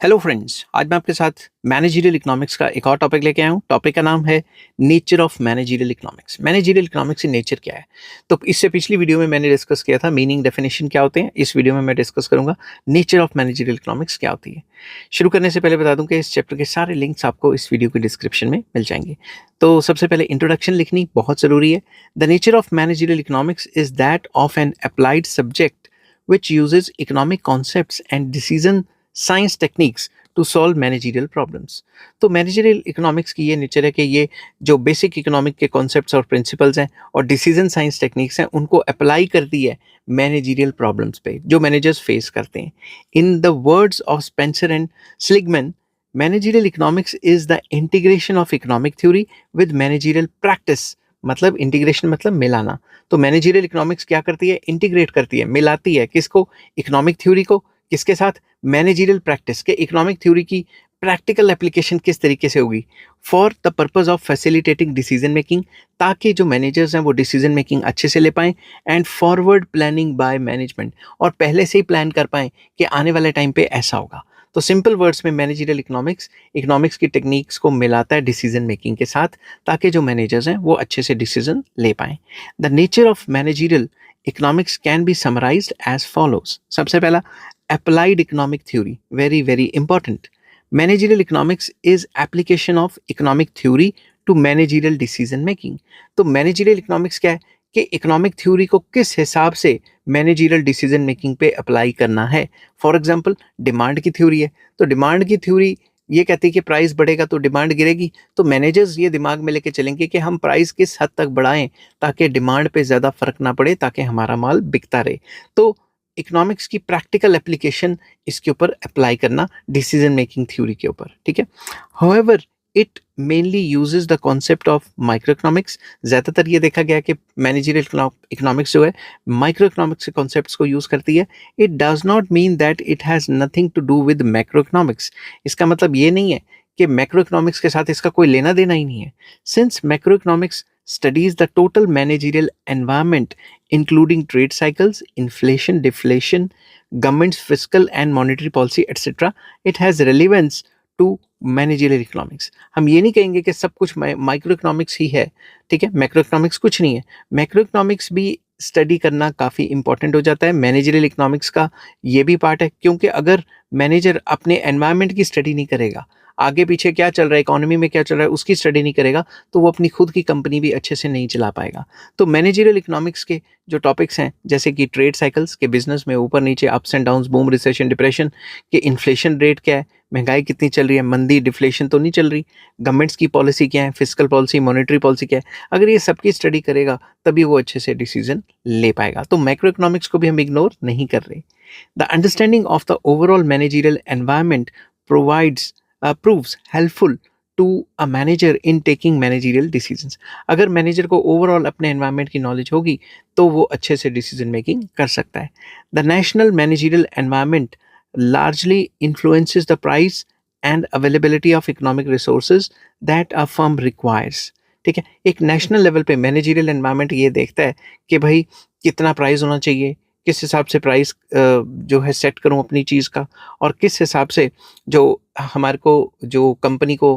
Hello friends, आज मैं आपके साथ मैनेजरियल इकोनॉमिक्स का एक और टॉपिक लेके आया हूँ। टॉपिक का नाम है nature of managerial economics. Managerial economics की नेचर क्या है? तो इससे पिछली वीडियो में मैंने डिस्कस किया था मीनिंग डेफिनेशन क्या होते हैं। इस वीडियो में मैं डिस्कस करूंगा नेचर ऑफ मैनेजरियल इकोनॉमिक्स क्या होती है। शुरू करने से पहले बता दूं कि इस चैप्टर के सारे लिंक्स आपको इस वीडियो के डिस्क्रिप्शन में मिल जाएंगे। तो सबसे पहले इंट्रोडक्शन लिखनी बहुत ज़रूरी है। The nature of managerial economics is that of an applied subject which uses economic concepts and decision science techniques to solve managerial problems. तो मैनेजरियल इकोनॉमिक्स की ये नेचर है कि ये जो बेसिक इकोनॉमिक के कॉन्सेप्ट्स और प्रिंसिपल्स हैं और डिसीजन साइंस टेक्निक्स हैं उनको अप्लाई करती है मैनेजरियल प्रॉब्लम्स पे जो मैनेजर्स फेस करते हैं। In the words of Spencer and Siegelman, managerial economics is the integration of economic theory with managerial practice. मतलब इंटीग्रेशन मतलब मिलाना। तो मैनेजरियल इकोनॉमिक्स क्या करती है? इंटीग्रेट करती है, मिलाती है किसको? इकोनॉमिक थ्योरी को। किसके साथ? मैनेजरियल प्रैक्टिस के। इकोनॉमिक थ्योरी की प्रैक्टिकल एप्लीकेशन किस तरीके से होगी? For the purpose of facilitating decision making, ताकि जो मैनेजर्स हैं वो डिसीजन मेकिंग अच्छे से ले पाएं। And forward planning by management, और पहले से ही प्लान कर पाएं कि आने वाले टाइम पे ऐसा होगा। तो सिंपल वर्ड्स में मैनेजरियल इकोनॉमिक्स इकोनॉमिक्स की टेक्निक्स को मिलाता है डिसीजन मेकिंग के साथ, ताकि जो मैनेजर्स हैं वो अच्छे से डिसीजन ले पाएं। The nature of managerial economics can be summarised as follows. सबसे पहला, applied economic theory, very very important. Managerial economics is application of economic theory to managerial decision making. तो managerial economics क्या है कि इकोनॉमिक थ्योरी को किस हिसाब से मैनेजरियल डिसीजन मेकिंग पे अप्लाई करना है। फॉर एग्जांपल, डिमांड की थ्योरी है तो डिमांड की थ्योरी ये कहती है कि प्राइस बढ़ेगा तो डिमांड गिरेगी। तो मैनेजर्स ये दिमाग में लेके चलेंगे कि हम प्राइस किस हद तक बढ़ाएं ताकि डिमांड पे ज़्यादा फर्क ना पड़े, ताकि हमारा माल बिकता रहे। तो इकोनॉमिक्स की प्रैक्टिकल एप्लीकेशन इसके ऊपर अप्लाई करना डिसीजन मेकिंग थ्योरी के ऊपर, ठीक है। However it mainly uses the concept of micro economics. ज़्यादातर ये देखा गया कि मैनेजरियल इकोनॉमिक्स जो है माइक्रो इकोनॉमिक्स के कॉन्सेप्ट्स को यूज़ करती है। It does not mean that it has nothing to do with macro economics. इसका मतलब ये नहीं है कि मैक्रो इकोनॉमिक्स के साथ इसका कोई लेना देना ही नहीं है। Since macro economics studies the total managerial environment including trade cycles, inflation, deflation, government's fiscal and monetary policy, etc. It has relevance to managerial economics. हम ये नहीं कहेंगे कि सब कुछ माइक्रो इकोनॉमिक्स ही है, ठीक है। मैक्रो इकोनॉमिक्स कुछ नहीं है। मैक्रो इकोनॉमिक्स भी स्टडी करना काफ़ी इंपॉर्टेंट हो जाता है। मैनेजरियल इकोनॉमिक्स का ये भी पार्ट है, क्योंकि अगर मैनेजर अपने एनवायरनमेंट की स्टडी नहीं करेगा, आगे पीछे क्या चल रहा है, इकोनॉमी में क्या चल रहा है, उसकी स्टडी नहीं करेगा, तो वो अपनी खुद की कंपनी भी अच्छे से नहीं चला पाएगा। तो मैनेजरियल इकोनॉमिक्स के जो टॉपिक्स हैं, जैसे कि ट्रेड साइकिल्स के बिजनेस में ऊपर नीचे, ups and downs, boom, recession, depression, कि इन्फ्लेशन रेट क्या है, महंगाई कितनी चल रही है, मंदी, डिफ्लेशन तो नहीं चल रही, गवर्नमेंट्स की पॉलिसी क्या है, फिजिकल पॉलिसी, मॉनेटरी पॉलिसी क्या है, अगर ये सबकी स्टडी करेगा तभी वो अच्छे से डिसीजन ले पाएगा। तो मैक्रो इकोनॉमिक्स को भी हम इग्नोर नहीं कर रहे। The understanding of the overall managerial environment provides proves helpful to a manager in taking managerial decisions। अगर मैनेजर को ओवरऑल अपने एनवायरनमेंट की नॉलेज होगी तो वो अच्छे से डिसीजन मेकिंग कर सकता है। The national managerial environment largely influences the price and availability of economic resources that a firm requires। ठीक है, एक नेशनल लेवल पे मैनेजरियल एनवायरनमेंट ये देखता है कि भाई कितना प्राइस होना चाहिए, किस हिसाब से प्राइस जो है सेट करूं अपनी चीज़ का, और किस हिसाब से जो हमारे को, जो कंपनी को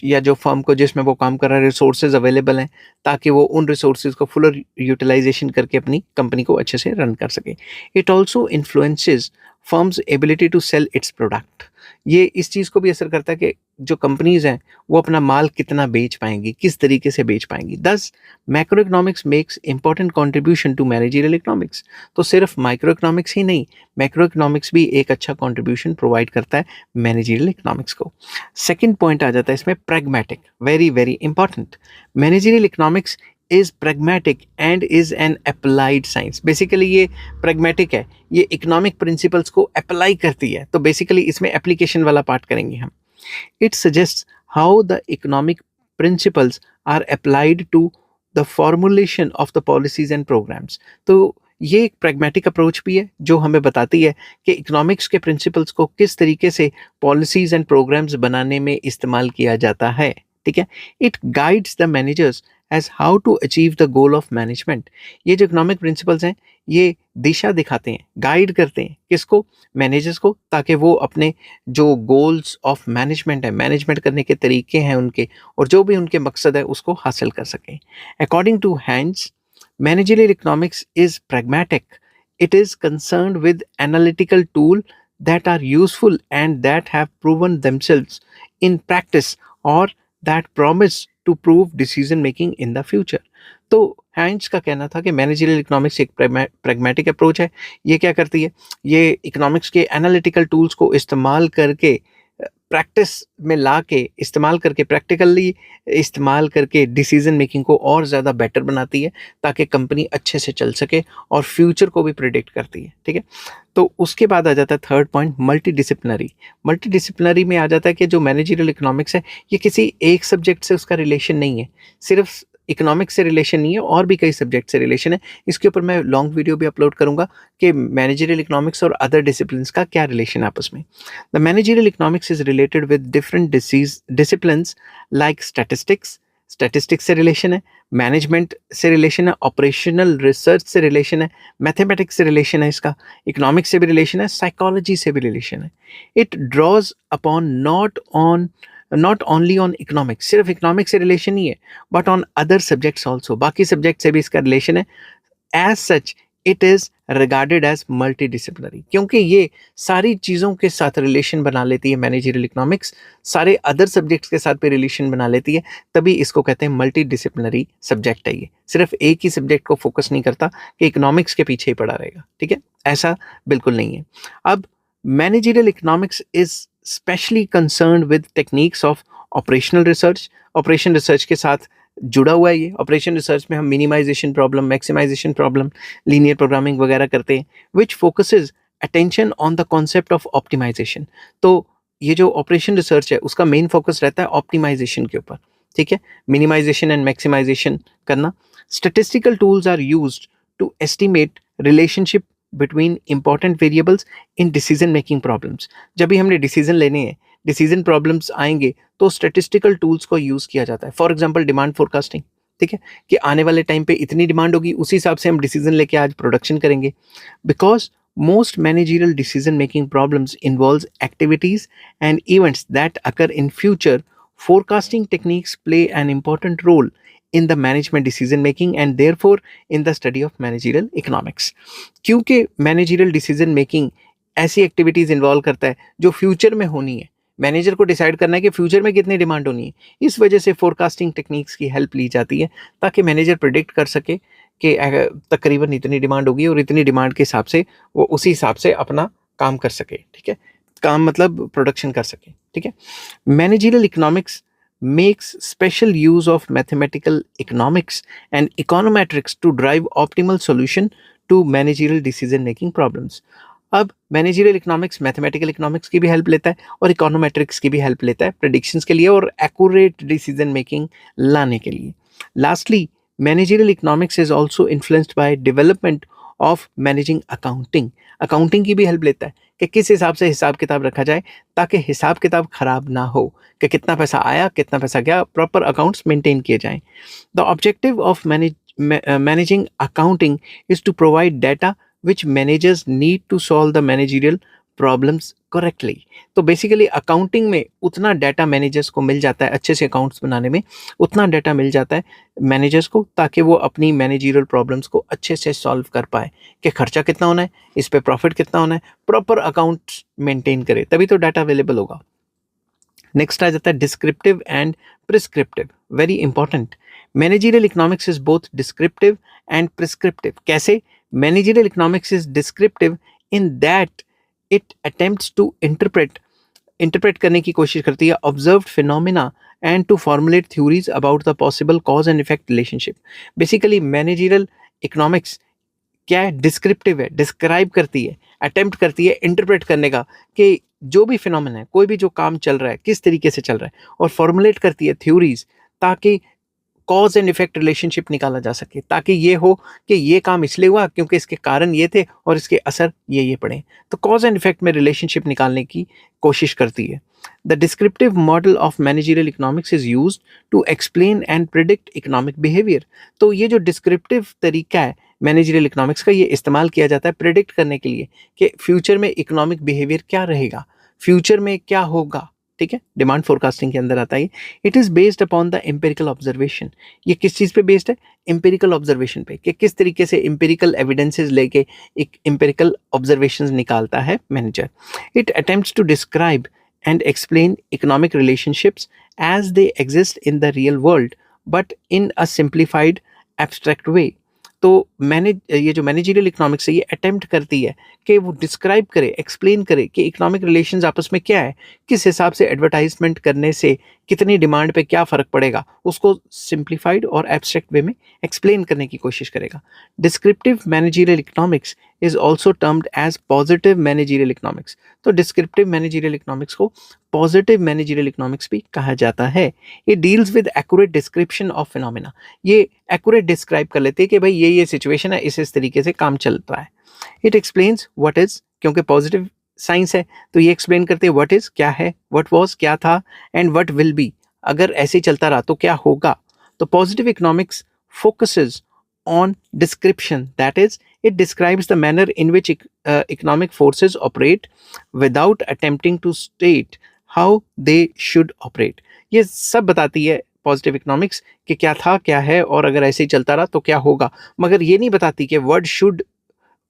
या जो फर्म को जिसमें वो काम कर रहा है, रिसोर्सेज अवेलेबल हैं, ताकि वो उन रिसोर्सेज को फुल यूटिलाइजेशन करके अपनी कंपनी को अच्छे से रन कर सके। It also influences firm's ability to sell its product. ये इस चीज़ को भी असर करता है कि जो कंपनीज हैं वो अपना माल कितना बेच पाएंगी, किस तरीके से बेच पाएंगी। Thus macro economics makes important contribution to managerial economics. तो सिर्फ माइक्रो इकोनॉमिक्स ही नहीं, मैक्रो इकोनॉमिक्स भी एक अच्छा कॉन्ट्रीब्यूशन प्रोवाइड करता है मैनेजरियल इकोनॉमिक्स को। सेकेंड पॉइंट आ जाता है इसमें pragmatic, very very important. Managerial economics is pragmatic and is an applied science. Basically ये प्रैग्मेटिक है, ये इकोनॉमिक प्रिंसिपल्स को अप्लाई करती है। तो बेसिकली इसमें एप्लीकेशन वाला पार्ट करेंगे हम। It suggest how the economic principles are applied to the formulation of the policies and programmes. तो ये एक प्रैग्मेटिक अप्रोच भी है जो हमें बताती है कि इकोनॉमिक्स के प्रिंसिपल्स को किस तरीके से पॉलिसीज एंड प्रोग्राम्स बनाने में इस्तेमाल किया जाता है, ठीक है। It guides the managers as how to achieve the goal of management. ये जो इकोनॉमिक प्रिंसिपल्स हैं ये दिशा दिखाते हैं, गाइड करते हैं किसको, मैनेजर्स को, ताकि वो अपने जो गोल्स ऑफ मैनेजमेंट है, मैनेजमेंट करने के तरीके हैं उनके, और जो भी उनके मकसद है उसको हासिल कर सकें। According to Haynes, managerial economics is pragmatic. It is concerned with analytical tools that are useful and that have proven themselves in practice or that promise to prove decision making in the future. तो hands का कहना था कि managerial economics एक pragmatic approach है। ये क्या करती है, ये इकोनॉमिक्स के एनालिटिकल टूल्स को इस्तेमाल करके प्रैक्टिस में ला के, इस्तेमाल करके, प्रैक्टिकली इस्तेमाल करके डिसीजन मेकिंग को और ज़्यादा बेटर बनाती है ताकि कंपनी अच्छे से चल सके, और फ्यूचर को भी प्रिडिक्ट करती है। ठीक है, तो उसके बाद आ जाता है third point, multi disciplinary. Multi disciplinary में आ जाता है कि जो मैनेजरियल इकोनॉमिक्स है ये किसी एक सब्जेक्ट से उसका रिलेशन नहीं है, सिर्फ इकोनॉमिक्स से रिलेशन नहीं है, और भी कई सब्जेक्ट से रिलेशन है। इसके ऊपर मैं लॉन्ग वीडियो भी अपलोड करूंगा कि मैनेजरियल इकोनॉमिक्स और अदर डिसिप्लिन्स का क्या रिलेशन है आपस में। The managerial economics is related with different disciplines like statistics, statistics से रिलेशन है, मैनेजमेंट से रिलेशन है, ऑपरेशनल रिसर्च से रिलेशन है, मैथमेटिक्स से रिलेशन है, इसका इकोनॉमिक्स से भी रिलेशन है, साइकोलॉजी से भी रिलेशन है। It draws upon not only on economics, सिर्फ इकोनॉमिक्स से रिलेशन नहीं है, but on other subjects also, बाकी सब्जेक्ट से भी इसका रिलेशन है। As such it is regarded as multi disciplinary, क्योंकि ये सारी चीज़ों के साथ रिलेशन बना लेती है मैनेजरियल इकोनॉमिक्स, सारे अदर सब्जेक्ट्स के साथ भी रिलेशन बना लेती है, तभी इसको कहते हैं मल्टी डिसिप्लिनरी सब्जेक्ट है। ये सिर्फ एक ही सब्जेक्ट को फोकस नहीं करता कि इकोनॉमिक्स के पीछे ही पड़ा रहेगा। ठीक है, ऐसा बिल्कुल नहीं है। अब managerial economics is specially concern with techniques of operational research. Operation research के साथ जुड़ा हुआ है ये। ऑपरेशन रिसर्च में हम minimization problem, maximization problem, linear programming वगैरह करते हैं, which focuses attention on the concept of optimization. तो ये जो ऑपरेशन रिसर्च है उसका मेन फोकस रहता है ऑप्टिमाइजेशन के ऊपर। ठीक है, मिनिमाइजेशन एंड मैक्सिमाइजेशन करना। Statistical tools are used to estimate relationship between important variables in decision making problems. जब भी हमने डिसीजन लेने हैं, डिसीजन प्रॉब्लम्स आएंगे तो स्टैटिस्टिकल टूल्स को यूज़ किया जाता है। फॉर एग्जांपल डिमांड फोरकास्टिंग, ठीक है, कि आने वाले टाइम पे इतनी डिमांड होगी, उसी हिसाब से हम डिसीजन लेके आज प्रोडक्शन करेंगे। Because most managerial decision making problems involves activities and events that occur in future, forecasting techniques play an important role in the management decision making and therefore in the study of managerial economics। क्योंकि managerial decision making ऐसी activities involve करता है जो future में होनी है, manager को decide करना है कि फ्यूचर में कितनी डिमांड होनी है। इस वजह से फोरकास्टिंग टेक्निक्स की हेल्प ली जाती है ताकि मैनेजर प्रिडिक्ट कर सके कि तकरीबन इतनी डिमांड होगी और इतनी डिमांड के हिसाब से वो उसी हिसाब से अपना काम कर सके। ठीक है, काम मतलब प्रोडक्शन कर सके। ठीक है, managerial economics makes special use of mathematical economics and econometrics to drive optimal solution to managerial decision making problems। अब मैनेजरियल इकोनॉमिक्स मैथमेटिकल इकोनॉमिक्स की भी हेल्प लेता है और इकोनोमेट्रिक्स की भी हेल्प लेता है प्रेडिक्शंस के लिए और एक्यूरेट डिसीजन मेकिंग लाने के लिए। Lastly, managerial economics is also influenced by development of managing accounting. Accounting की भी हेल्प लेता है कि किस हिसाब से हिसाब किताब रखा जाए ताकि हिसाब किताब खराब ना हो, कि कितना पैसा आया, कितना पैसा गया, प्रॉपर अकाउंट्स मेंटेन किए जाएं। The objective of managing accounting is to provide data which managers need to solve the managerial problems correctly। तो बेसिकली अकाउंटिंग में उतना डाटा मैनेजर्स को मिल जाता है, अच्छे से अकाउंट्स बनाने में उतना डाटा मिल जाता है मैनेजर्स को, ताकि वो अपनी मैनेजरियल प्रॉब्लम्स को अच्छे से सॉल्व कर पाए कि खर्चा कितना होना है, इस पे प्रॉफिट कितना होना है, प्रॉपर अकाउंट्स मेंटेन करे, तभी तो डाटा अवेलेबल होगा। नेक्स्ट आ जाता है descriptive and prescriptive, very important. Managerial economics is both descriptive and prescriptive. कैसे? Managerial economics is descriptive in that it attempts to interpret करने की कोशिश करती है observed phenomena and to formulate theories about the possible cause and effect relationship। Basically managerial economics क्या है? Descriptive है, describe करती है, अटेम्प्ट करती है इंटरप्रेट करने का कि जो भी फिनोमेना है, कोई भी जो काम चल रहा है किस तरीके से चल रहा है, और फॉर्मुलेट करती है थ्योरीज ताकि कॉज एंड इफेक्ट रिलेशनशिप निकाला जा सके, ताकि ये हो कि ये काम इसलिए हुआ क्योंकि इसके कारण ये थे और इसके असर ये पड़े। तो कॉज एंड इफेक्ट में रिलेशनशिप निकालने की कोशिश करती है। The descriptive model of managerial economics is used to explain and predict economic behaviour. तो ये जो डिस्क्रिप्टिव तरीका है मैनेजरियल इकोनॉमिक्स का, ये इस्तेमाल किया जाता है प्रिडिक्ट करने के लिए कि फ्यूचर में इकोनॉमिक बिहेवियर क्या रहेगा, फ्यूचर में क्या होगा। ठीक है, डिमांड फोरकास्टिंग के अंदर आता है। It is based upon the empirical observation. ये किस चीज़ पे बेस्ड है? एम्पेरिकल ऑब्जर्वेशन पे, कि किस तरीके से एम्पेरिकल एविडेंसेस लेके एक एम्पेरिकल ऑब्जर्वेशंस निकालता है मैनेजर। It attempts to describe and explain economic relationships as they exist in the real world, but in a simplified, abstract way. तो ये जो मैनेजरियल इकोनॉमिक्स है ये अटेम्प्ट करती है कि वो डिस्क्राइब करे, एक्सप्लेन करे कि इकोनॉमिक रिलेशंस आपस में क्या है, किस हिसाब से एडवर्टाइजमेंट करने से कितनी डिमांड पे क्या फ़र्क पड़ेगा, उसको सिंप्लीफाइड और एब्स्ट्रैक्ट वे में एक्सप्लेन करने की कोशिश करेगा। Descriptive managerial economics is also termed as positive managerial economics. तो डिस्क्रिप्टिव मैनेजरियल इकोनॉमिक्स को पॉजिटिव मैनेजरियल इकोनॉमिक्स भी कहा जाता है। ये deals with accurate description of phenomena. ये एक्यूरेट डिस्क्राइब कर लेते हैं कि भाई ये सिचुएशन है, इस तरीके से काम चल रहा है। इट एक्सप्लेन्स व्हाट इज, क्योंकि पॉजिटिव साइंस है तो ये एक्सप्लेन करते हैं व्हाट इज क्या है, व्हाट वाज क्या था, एंड व्हाट विल बी, अगर ऐसे ही चलता रहा तो क्या होगा। तो positive economics focuses on description, that is, it describes the manner in which economic forces operate without attempting to state how they should operate. ये सब बताती है पॉजिटिव इकोनॉमिक्स कि क्या था क्या है और अगर ऐसे ही चलता रहा तो क्या होगा, मगर ये नहीं बताती कि वर्ड शुड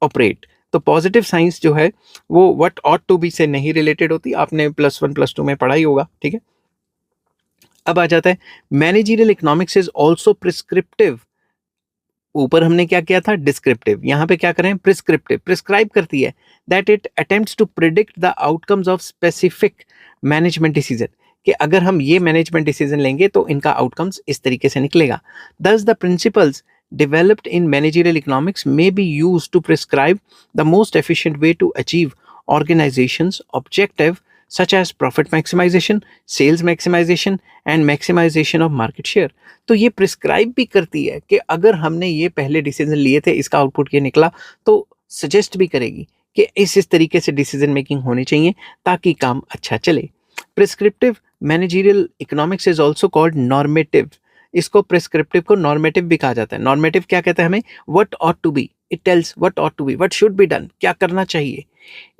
ऑपरेट। तो पॉजिटिव साइंस जो है वो व्हाट ऑट टू बी से नहीं रिलेटेड होती, आपने +1 +2 में पढ़ा ही होगा। ठीक है, अब आ जाता है managerial economics is also prescriptive. ऊपर हमने क्या किया था? डिस्क्रिप्टिव, यहाँ पे क्या करें? प्रिस्क्रिप्टिव। प्रिस्क्राइब करती है that it attempts to predict the outcomes of specific management decision, कि अगर हम ये मैनेजमेंट डिसीजन लेंगे तो इनका आउटकम्स इस तरीके से निकलेगा। दस the principles developed in managerial economics may be used to prescribe the most efficient way to achieve organizations' objective such as profit maximization, sales maximization and maximization of market share. तो ये prescribe भी करती है कि अगर हमने ये पहले डिसीजन लिए थे, इसका आउटपुट ये निकला, तो सजेस्ट भी करेगी कि इस तरीके से डिसीजन मेकिंग होनी चाहिए ताकि काम अच्छा चले। Prescriptive managerial economics is also called normative. इसको प्रिस्क्रिप्टिव को नॉर्मेटिव भी कहा जाता है। नॉर्मेटिव क्या कहता है हमें? What ought to be, it tells what ought to be, what should be done, क्या करना चाहिए।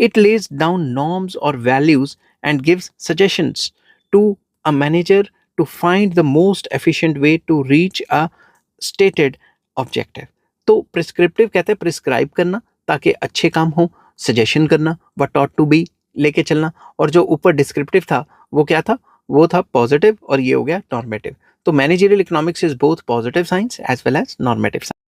इट लेज डाउन नॉर्म्स और values and gives suggestions to a manager to find the most efficient way to reach a stated objective. तो prescriptive कहते हैं prescribe करना ताकि अच्छे काम हो, सजेशन करना, व्हाट ऑट टू बी लेके चलना, और जो ऊपर डिस्क्रिप्टिव था वो क्या था? वो था पॉजिटिव और ये हो गया नॉर्मेटिव। तो managerial economics is both positive science as well as normative science.